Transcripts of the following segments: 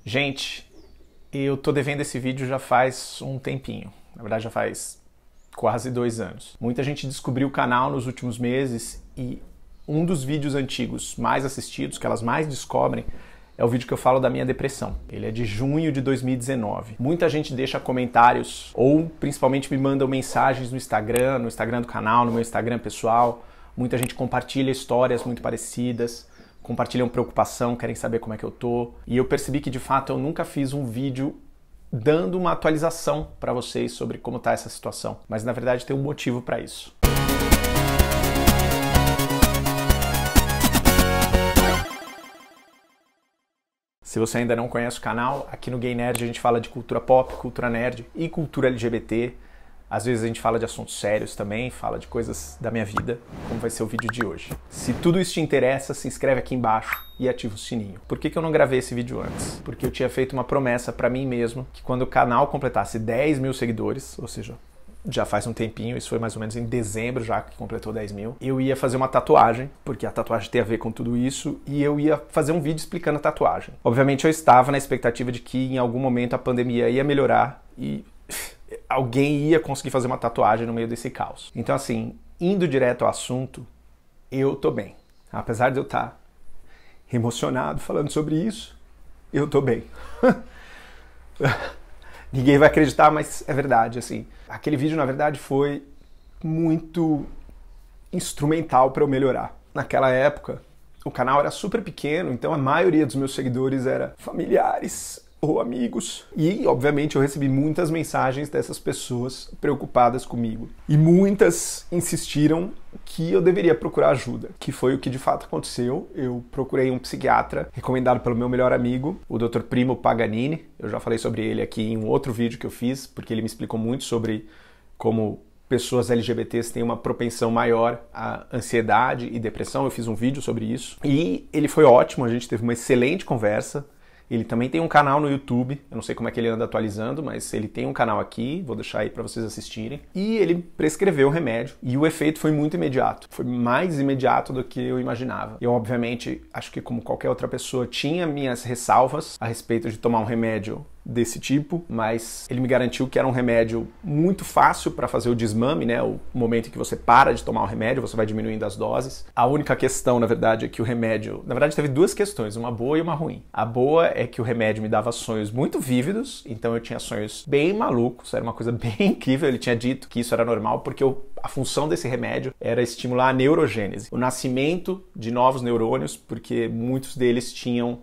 Gente, eu tô devendo esse vídeo já faz um tempinho. Na verdade, já faz quase 2 anos. Muita gente descobriu o canal nos últimos meses e um dos vídeos antigos mais assistidos, que elas mais descobrem, é o vídeo que eu falo da minha depressão. Ele é de junho de 2019. Muita gente deixa comentários ou principalmente me mandam mensagens no Instagram do canal, no meu Instagram pessoal. Muita gente compartilha histórias muito parecidas, compartilham preocupação, querem saber como é que eu tô. E eu percebi que de fato eu nunca fiz um vídeo dando uma atualização para vocês sobre como tá essa situação. Mas na verdade tem um motivo para isso. Se você ainda não conhece o canal, aqui no Gay Nerd a gente fala de cultura pop, cultura nerd e cultura LGBT. Às vezes a gente fala de assuntos sérios também, fala de coisas da minha vida, como vai ser o vídeo de hoje. Se tudo isso te interessa, se inscreve aqui embaixo e ativa o sininho. Por que eu não gravei esse vídeo antes? Porque eu tinha feito uma promessa pra mim mesmo, que quando o canal completasse 10 mil seguidores, ou seja, já faz um tempinho, isso foi mais ou menos em dezembro já que completou 10 mil, eu ia fazer uma tatuagem, porque a tatuagem tem a ver com tudo isso, e eu ia fazer um vídeo explicando a tatuagem. Obviamente eu estava na expectativa de que em algum momento a pandemia ia melhorar e alguém ia conseguir fazer uma tatuagem no meio desse caos. Então assim, indo direto ao assunto, eu tô bem. Apesar de eu estar emocionado falando sobre isso, eu tô bem. Ninguém vai acreditar, mas é verdade, assim. Aquele vídeo, na verdade, foi muito instrumental para eu melhorar. Naquela época, o canal era super pequeno, então a maioria dos meus seguidores era familiares ou amigos. E, obviamente, eu recebi muitas mensagens dessas pessoas preocupadas comigo. E muitas insistiram que eu deveria procurar ajuda, que foi o que de fato aconteceu. Eu procurei um psiquiatra recomendado pelo meu melhor amigo, o Dr. Primo Paganini. Eu já falei sobre ele aqui em um outro vídeo que eu fiz, porque ele me explicou muito sobre como pessoas LGBTs têm uma propensão maior à ansiedade e depressão. Eu fiz um vídeo sobre isso. E ele foi ótimo, a gente teve uma excelente conversa. Ele também tem um canal no YouTube, eu não sei como é que ele anda atualizando, mas ele tem um canal aqui, vou deixar aí para vocês assistirem. E ele prescreveu o remédio e o efeito foi muito imediato, foi mais imediato do que eu imaginava. Eu, obviamente, acho que como qualquer outra pessoa, tinha minhas ressalvas a respeito de tomar um remédio desse tipo, mas ele me garantiu que era um remédio muito fácil para fazer o desmame, né? O momento em que você para de tomar o remédio, você vai diminuindo as doses. A única questão, na verdade, é que o remédio... Na verdade, teve duas questões, uma boa e uma ruim. A boa é que o remédio me dava sonhos muito vívidos, então eu tinha sonhos bem malucos, era uma coisa bem incrível. Ele tinha dito que isso era normal, porque a função desse remédio era estimular a neurogênese, o nascimento de novos neurônios, porque muitos deles tinham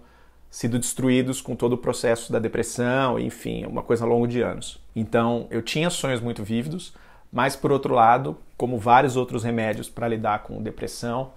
sido destruídos com todo o processo da depressão, enfim, uma coisa ao longo de anos. Então, eu tinha sonhos muito vívidos, mas por outro lado, como vários outros remédios para lidar com depressão,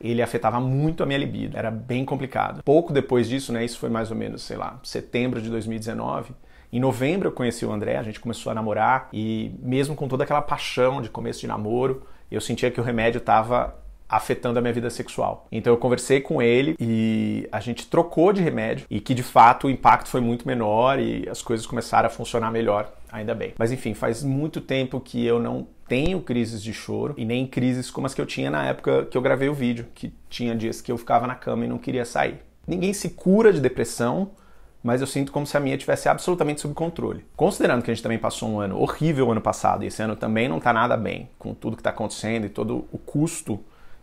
ele afetava muito a minha libido, era bem complicado. Pouco depois disso, né, isso foi mais ou menos, sei lá, setembro de 2019, em novembro eu conheci o André, a gente começou a namorar e mesmo com toda aquela paixão de começo de namoro, eu sentia que o remédio estava afetando a minha vida sexual. Então eu conversei com ele e a gente trocou de remédio e que de fato o impacto foi muito menor e as coisas começaram a funcionar melhor, ainda bem. Mas enfim, faz muito tempo que eu não tenho crises de choro e nem crises como as que eu tinha na época que eu gravei o vídeo, que tinha dias que eu ficava na cama e não queria sair. Ninguém se cura de depressão, mas eu sinto como se a minha tivesse absolutamente sob controle. Considerando que a gente também passou um ano horrível ano passado e esse ano também não tá nada bem, com tudo que tá acontecendo e todo o custo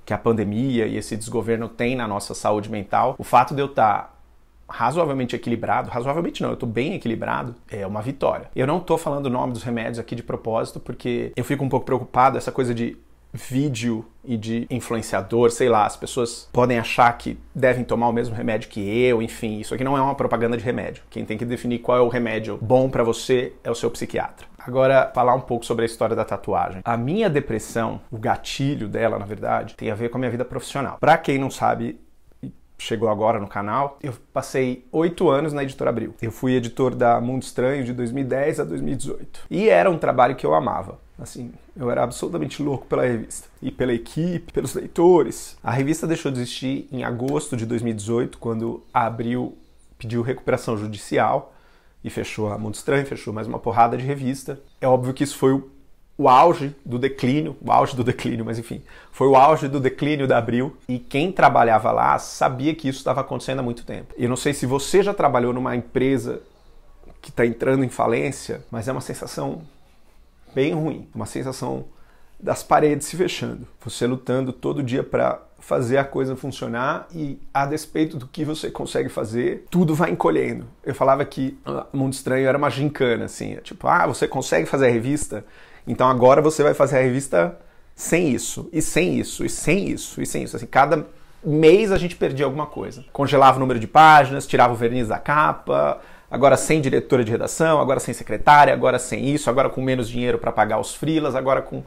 que a pandemia e esse desgoverno tem na nossa saúde mental, o fato de eu estar razoavelmente equilibrado, razoavelmente não, eu estou bem equilibrado, é uma vitória. Eu não estou falando o nome dos remédios aqui de propósito, porque eu fico um pouco preocupado, essa coisa de vídeo e de influenciador, sei lá, as pessoas podem achar que devem tomar o mesmo remédio que eu, enfim, isso aqui não é uma propaganda de remédio. Quem tem que definir qual é o remédio bom para você é o seu psiquiatra. Agora, falar um pouco sobre a história da tatuagem. A minha depressão, o gatilho dela, na verdade, tem a ver com a minha vida profissional. Pra quem não sabe, chegou agora no canal, eu passei 8 anos na Editora Abril. Eu fui editor da Mundo Estranho de 2010 a 2018. E era um trabalho que eu amava. Assim, eu era absolutamente louco pela revista. E pela equipe, pelos leitores. A revista deixou de existir em agosto de 2018, quando a Abril pediu recuperação judicial e fechou a Mundo Estranho, fechou mais uma porrada de revista. É óbvio que isso foi o auge do declínio, mas enfim, foi o auge do declínio da Abril, e quem trabalhava lá sabia que isso estava acontecendo há muito tempo. Eu não sei se você já trabalhou numa empresa que está entrando em falência, mas é uma sensação bem ruim, uma sensação das paredes se fechando, você lutando todo dia para fazer a coisa funcionar e, a despeito do que você consegue fazer, tudo vai encolhendo. Eu falava que o Mundo Estranho era uma gincana, assim, tipo, você consegue fazer a revista, então agora você vai fazer a revista sem isso, e sem isso, e sem isso, e sem isso. Assim, cada mês a gente perdia alguma coisa. Congelava o número de páginas, tirava o verniz da capa, agora sem diretora de redação, agora sem secretária, agora sem isso, agora com menos dinheiro para pagar os freelas, agora com...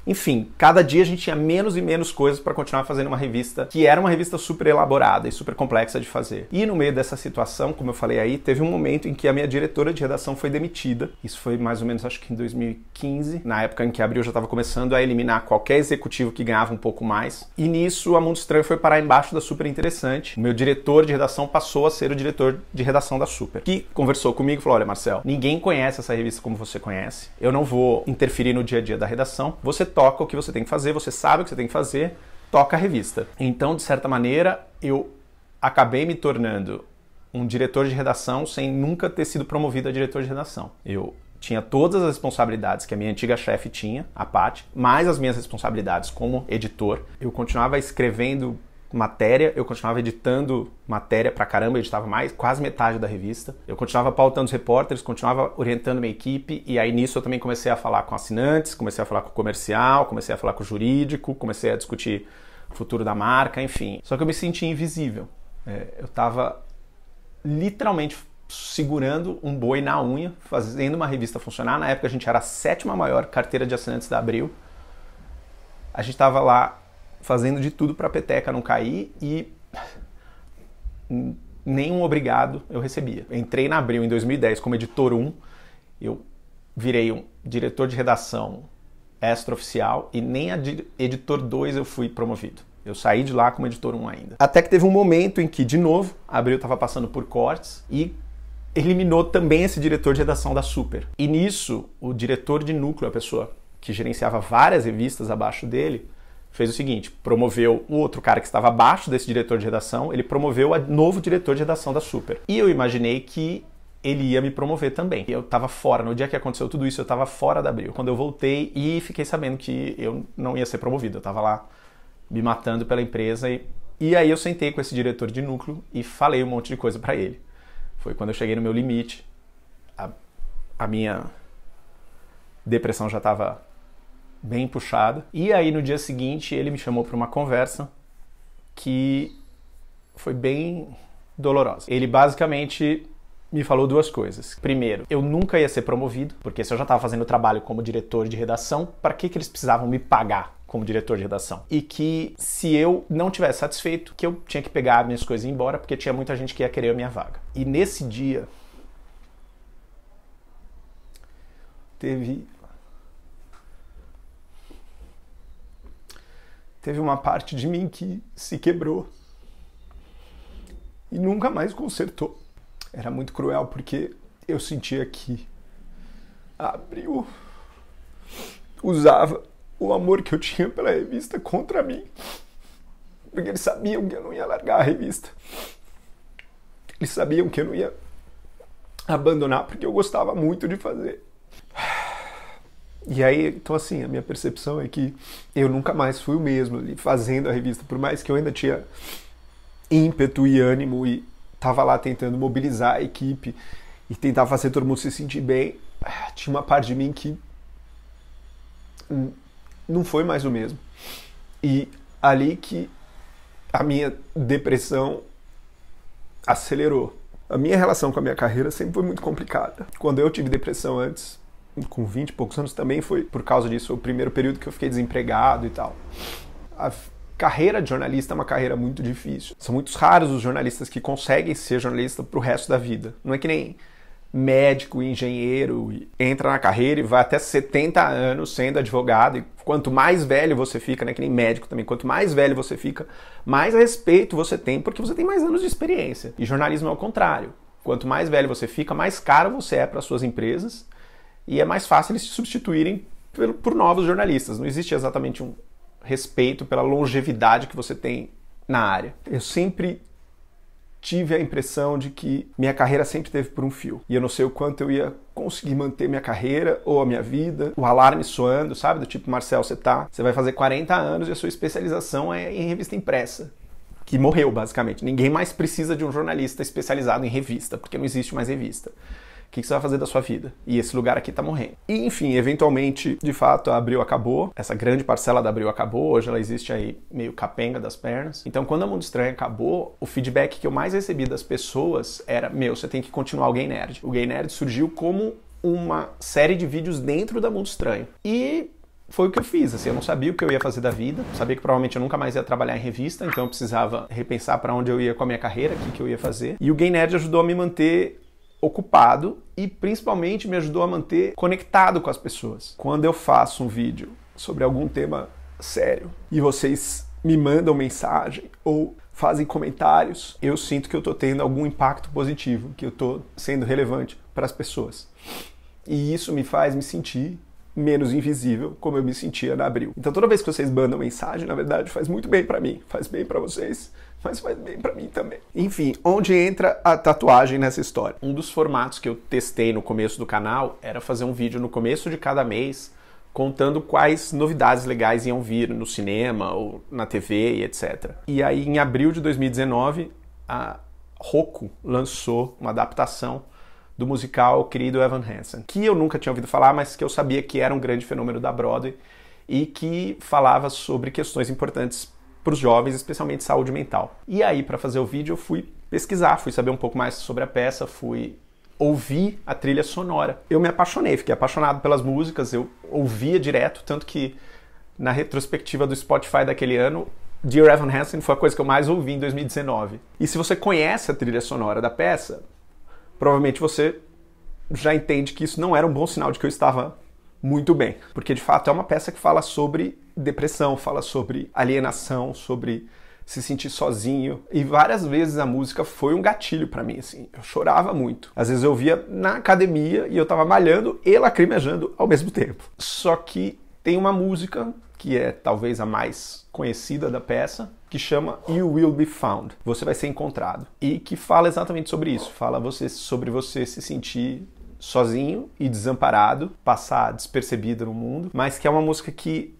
Enfim, cada dia a gente tinha menos e menos coisas para continuar fazendo uma revista que era uma revista super elaborada e super complexa de fazer. E no meio dessa situação, como eu falei aí, teve um momento em que a minha diretora de redação foi demitida. Isso foi mais ou menos, acho que em 2015, na época em que a Abril já estava começando a eliminar qualquer executivo que ganhava um pouco mais. E nisso a Mundo Estranho foi parar embaixo da Super Interessante. O meu diretor de redação passou a ser o diretor de redação da Super, que conversou comigo e falou: olha, Marcel, ninguém conhece essa revista como você conhece. Eu não vou interferir no dia a dia da redação. Você toca o que você tem que fazer, você sabe o que você tem que fazer, toca a revista. Então, de certa maneira, eu acabei me tornando um diretor de redação sem nunca ter sido promovido a diretor de redação. Eu tinha todas as responsabilidades que a minha antiga chefe tinha, a Paty, mais as minhas responsabilidades como editor. Eu continuava escrevendo matéria, eu continuava editando matéria pra caramba, eu editava quase metade da revista. Eu continuava pautando os repórteres, continuava orientando minha equipe, e aí nisso eu também comecei a falar com assinantes, comecei a falar com o comercial, comecei a falar com o jurídico, comecei a discutir o futuro da marca, enfim. Só que eu me sentia invisível. Eu tava literalmente segurando um boi na unha, fazendo uma revista funcionar. Na época a gente era a 7ª maior carteira de assinantes da Abril. A gente tava lá fazendo de tudo para a peteca não cair e nenhum obrigado eu recebia. Eu entrei na Abril em 2010 como editor 1, eu virei um diretor de redação extraoficial e nem a editor 2 eu fui promovido. Eu saí de lá como editor 1 ainda. Até que teve um momento em que, de novo, a Abril estava passando por cortes e eliminou também esse diretor de redação da Super. E nisso, o diretor de núcleo, a pessoa que gerenciava várias revistas abaixo dele, fez o seguinte: promoveu o outro cara que estava abaixo desse diretor de redação, ele promoveu o novo diretor de redação da Super. E eu imaginei que ele ia me promover também. Eu estava fora, no dia que aconteceu tudo isso, eu estava fora da Abril. Quando eu voltei e fiquei sabendo que eu não ia ser promovido, eu estava lá me matando pela empresa. E aí eu sentei com esse diretor de núcleo e falei um monte de coisa para ele. Foi quando eu cheguei no meu limite, a minha depressão já estava bem puxada. E aí no dia seguinte ele me chamou para uma conversa que foi bem dolorosa. Ele basicamente me falou duas coisas. Primeiro, eu nunca ia ser promovido, porque se eu já estava fazendo o trabalho como diretor de redação, para que eles precisavam me pagar como diretor de redação? E que se eu não tivesse satisfeito, que eu tinha que pegar minhas coisas e ir embora, porque tinha muita gente que ia querer a minha vaga. E nesse dia teve uma parte de mim que se quebrou e nunca mais consertou. Era muito cruel porque eu sentia que a Abril usava o amor que eu tinha pela revista contra mim, porque eles sabiam que eu não ia largar a revista. Eles sabiam que eu não ia abandonar porque eu gostava muito de fazer. E aí, então assim, a minha percepção é que eu nunca mais fui o mesmo ali fazendo a revista, por mais que eu ainda tinha ímpeto e ânimo e estava lá tentando mobilizar a equipe e tentar fazer todo mundo se sentir bem, tinha uma parte de mim que não foi mais o mesmo. E ali que a minha depressão acelerou. A minha relação com a minha carreira sempre foi muito complicada. Quando eu tive depressão antes, com 20 e poucos anos, também foi por causa disso. Foi o primeiro período que eu fiquei desempregado e tal. A carreira de jornalista é uma carreira muito difícil. São muito raros os jornalistas que conseguem ser jornalista pro resto da vida. Não é que nem médico, engenheiro, entra na carreira e vai até 70 anos sendo advogado. E quanto mais velho você fica, né, que nem médico também, quanto mais velho você fica, mais respeito você tem, porque você tem mais anos de experiência. E jornalismo é o contrário. Quanto mais velho você fica, mais caro você é para suas empresas e é mais fácil eles te substituírem por novos jornalistas. Não existe exatamente um respeito pela longevidade que você tem na área. Eu sempre tive a impressão de que minha carreira sempre teve por um fio. E eu não sei o quanto eu ia conseguir manter minha carreira ou a minha vida. O alarme soando, sabe? Do tipo, Marcel, você vai fazer 40 anos e a sua especialização é em revista impressa. Que morreu, basicamente. Ninguém mais precisa de um jornalista especializado em revista, porque não existe mais revista. O que você vai fazer da sua vida? E esse lugar aqui tá morrendo. E, enfim, eventualmente, de fato, a Abril acabou. Essa grande parcela da Abril acabou. Hoje ela existe aí meio capenga das pernas. Então, quando a Mundo Estranho acabou, o feedback que eu mais recebi das pessoas era: meu, você tem que continuar o Gay Nerd. O Gay Nerd surgiu como uma série de vídeos dentro da Mundo Estranho. E foi o que eu fiz, assim, eu não sabia o que eu ia fazer da vida, sabia que provavelmente eu nunca mais ia trabalhar em revista, então eu precisava repensar para onde eu ia com a minha carreira, o que eu ia fazer. E o Gay Nerd ajudou a me manter ocupado e principalmente me ajudou a manter conectado com as pessoas. Quando eu faço um vídeo sobre algum tema sério e vocês me mandam mensagem ou fazem comentários, eu sinto que eu tô tendo algum impacto positivo, que eu tô sendo relevante para as pessoas. E isso me faz me sentir menos invisível, como eu me sentia na Abril. Então toda vez que vocês mandam mensagem, na verdade, faz muito bem pra mim, faz bem pra vocês, mas faz bem pra mim também. Enfim, onde entra a tatuagem nessa história? Um dos formatos que eu testei no começo do canal era fazer um vídeo no começo de cada mês, contando quais novidades legais iam vir no cinema ou na TV e etc. E aí, em abril de 2019, a Roku lançou uma adaptação do musical querido Evan Hansen, que eu nunca tinha ouvido falar, mas que eu sabia que era um grande fenômeno da Broadway e que falava sobre questões importantes para os jovens, especialmente saúde mental. E aí, para fazer o vídeo, eu fui pesquisar, fui saber um pouco mais sobre a peça, fui ouvir a trilha sonora. Eu me apaixonei, fiquei apaixonado pelas músicas, eu ouvia direto, tanto que na retrospectiva do Spotify daquele ano, Dear Evan Hansen foi a coisa que eu mais ouvi em 2019. E se você conhece a trilha sonora da peça, provavelmente você já entende que isso não era um bom sinal de que eu estava muito bem. Porque, de fato, é uma peça que fala sobre depressão, fala sobre alienação, sobre se sentir sozinho. E várias vezes a música foi um gatilho pra mim, assim. Eu chorava muito. Às vezes eu via na academia e eu tava malhando e lacrimejando ao mesmo tempo. Só que tem uma música, que é talvez a mais conhecida da peça, que chama You Will Be Found, você vai ser encontrado, e que fala exatamente sobre isso, fala sobre você se sentir sozinho e desamparado, passar despercebido no mundo, mas que é uma música que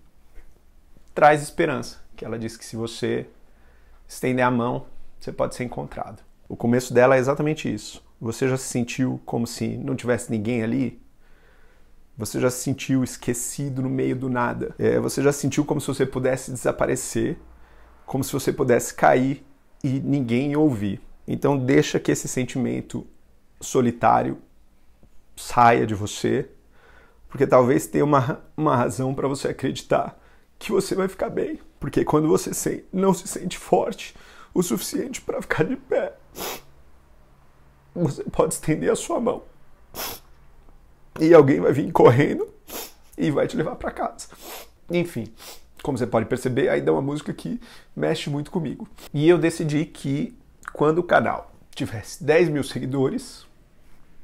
traz esperança, que ela diz que se você estender a mão, você pode ser encontrado. O começo dela é exatamente isso. Você já se sentiu como se não tivesse ninguém ali? Você já se sentiu esquecido no meio do nada? Você já se sentiu como se você pudesse desaparecer, como se você pudesse cair e ninguém ouvir. Então deixa que esse sentimento solitário saia de você, porque talvez tenha uma razão para você acreditar que você vai ficar bem. Porque quando você não se sente forte o suficiente para ficar de pé, você pode estender a sua mão e alguém vai vir correndo e vai te levar para casa. Enfim, como você pode perceber, ainda é uma música que mexe muito comigo. E eu decidi que quando o canal tivesse 10 mil seguidores,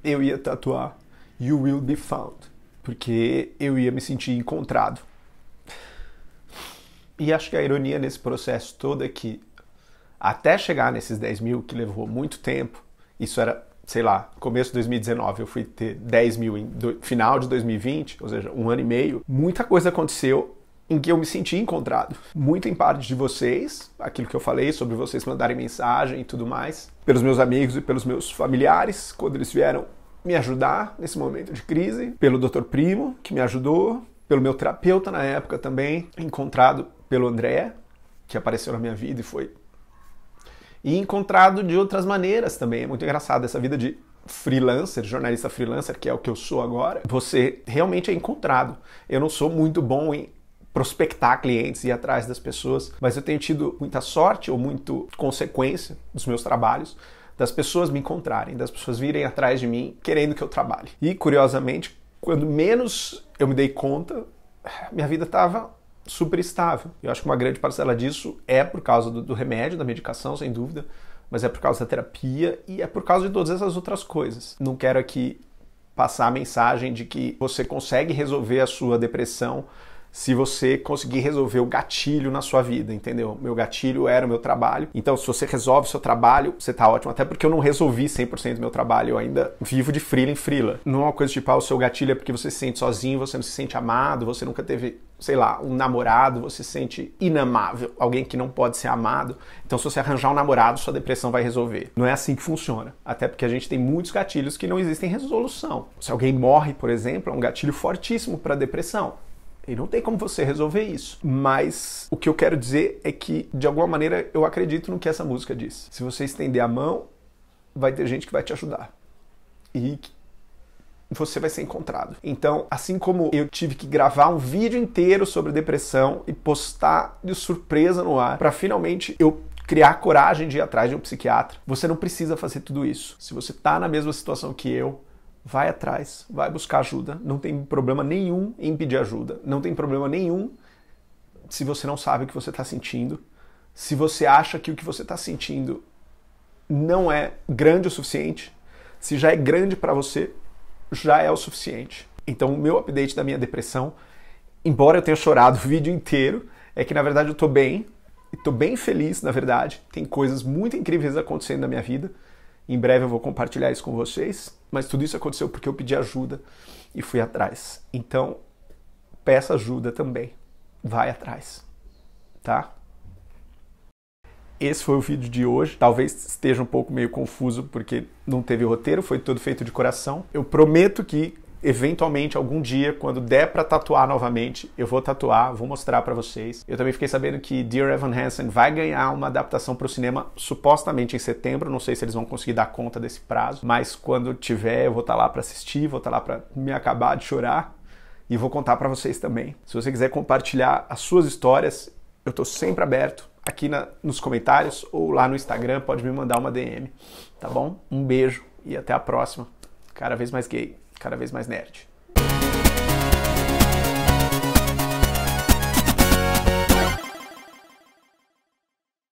eu ia tatuar You Will Be Found, porque eu ia me sentir encontrado. E acho que a ironia nesse processo todo é que até chegar nesses 10 mil, que levou muito tempo, isso era, sei lá, começo de 2019, eu fui ter 10 mil em final de 2020, ou seja, um ano e meio, muita coisa aconteceu em que eu me senti encontrado. Muito em parte de vocês, aquilo que eu falei sobre vocês mandarem mensagem e tudo mais, pelos meus amigos e pelos meus familiares, quando eles vieram me ajudar nesse momento de crise, pelo Dr. Primo, que me ajudou, pelo meu terapeuta na época também, encontrado pelo André, que apareceu na minha vida e encontrado de outras maneiras também. É muito engraçado essa vida de freelancer, jornalista freelancer, que é o que eu sou agora. Você realmente é encontrado. Eu não sou muito bom em prospectar clientes e ir atrás das pessoas, mas eu tenho tido muita sorte ou muita consequência dos meus trabalhos das pessoas me encontrarem, das pessoas virem atrás de mim querendo que eu trabalhe. E, curiosamente, quando menos eu me dei conta, minha vida estava super estável. Eu acho que uma grande parcela disso é por causa do remédio, da medicação, sem dúvida, mas é por causa da terapia e é por causa de todas essas outras coisas. Não quero aqui passar a mensagem de que você consegue resolver a sua depressão se você conseguir resolver o gatilho na sua vida, entendeu? Meu gatilho era o meu trabalho. Então, se você resolve o seu trabalho, você tá ótimo. Até porque eu não resolvi 100% do meu trabalho. Eu ainda vivo de freela em freela. Não é uma coisa tipo, o seu gatilho é porque você se sente sozinho, você não se sente amado, você nunca teve, sei lá, um namorado, você se sente inamável, alguém que não pode ser amado. Então, se você arranjar um namorado, sua depressão vai resolver. Não é assim que funciona. Até porque a gente tem muitos gatilhos que não existem resolução. Se alguém morre, por exemplo, é um gatilho fortíssimo para depressão. E não tem como você resolver isso. Mas o que eu quero dizer é que, de alguma maneira, eu acredito no que essa música diz. Se você estender a mão, vai ter gente que vai te ajudar. E você vai ser encontrado. Então, assim como eu tive que gravar um vídeo inteiro sobre depressão e postar de surpresa no ar, para finalmente eu criar coragem de ir atrás de um psiquiatra, você não precisa fazer tudo isso. Se você está na mesma situação que eu, vai atrás, vai buscar ajuda. Não tem problema nenhum em pedir ajuda. Não tem problema nenhum se você não sabe o que você está sentindo. Se você acha que o que você está sentindo não é grande o suficiente, se já é grande para você, já é o suficiente. Então, o meu update da minha depressão, embora eu tenha chorado o vídeo inteiro, é que na verdade eu tô bem, e tô bem feliz, na verdade. Tem coisas muito incríveis acontecendo na minha vida. Em breve eu vou compartilhar isso com vocês, mas tudo isso aconteceu porque eu pedi ajuda e fui atrás. Então, peça ajuda também. Vai atrás, tá? Esse foi o vídeo de hoje. Talvez esteja um pouco meio confuso porque não teve roteiro, foi todo feito de coração. Eu prometo que, eventualmente, algum dia, quando der pra tatuar novamente, eu vou tatuar, vou mostrar pra vocês. Eu também fiquei sabendo que Dear Evan Hansen vai ganhar uma adaptação pro cinema, supostamente em setembro. Não sei se eles vão conseguir dar conta desse prazo, mas quando tiver, eu vou estar lá pra assistir, vou estar lá pra me acabar de chorar e vou contar pra vocês também. Se você quiser compartilhar as suas histórias, eu tô sempre aberto aqui nos comentários ou lá no Instagram, pode me mandar uma DM, tá bom? Um beijo e até a próxima. Cada vez mais gay. Cada vez mais nerd.